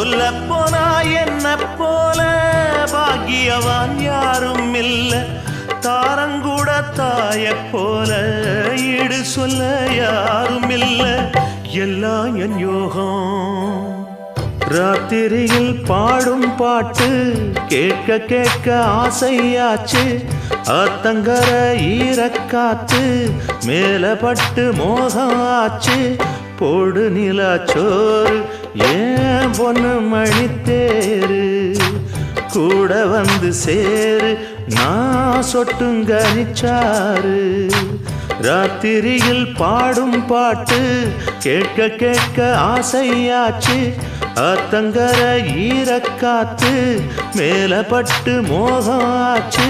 சொல்ல போனா என்ன போல பாக்கியவான் யாரும் இல்ல தாரங்கூட தாய போல ஈடு சொல்ல யாரும் இல்ல எல்லாம் என் யோகம் ராத்திரியில் பாடும் பாட்டு கேட்க கேட்க ஆசையாச்சு ஆத்தங்கர ஈரக்காத்து மேலப்பட்டு மோகம் ஆச்சு போடு நிலாச்சோறு ஏன் பொண்ணு மணித்தேரு கூட வந்து சேரு நான் சொட்டுங்கனிச்சாரு ராத்திரியில் பாடும் பாட்டு கேட்க கேட்க ஆசையாச்சு ஆத்தங்கர ஈரக்காத்து மேலப்பட்டு மோகம் ஆச்சு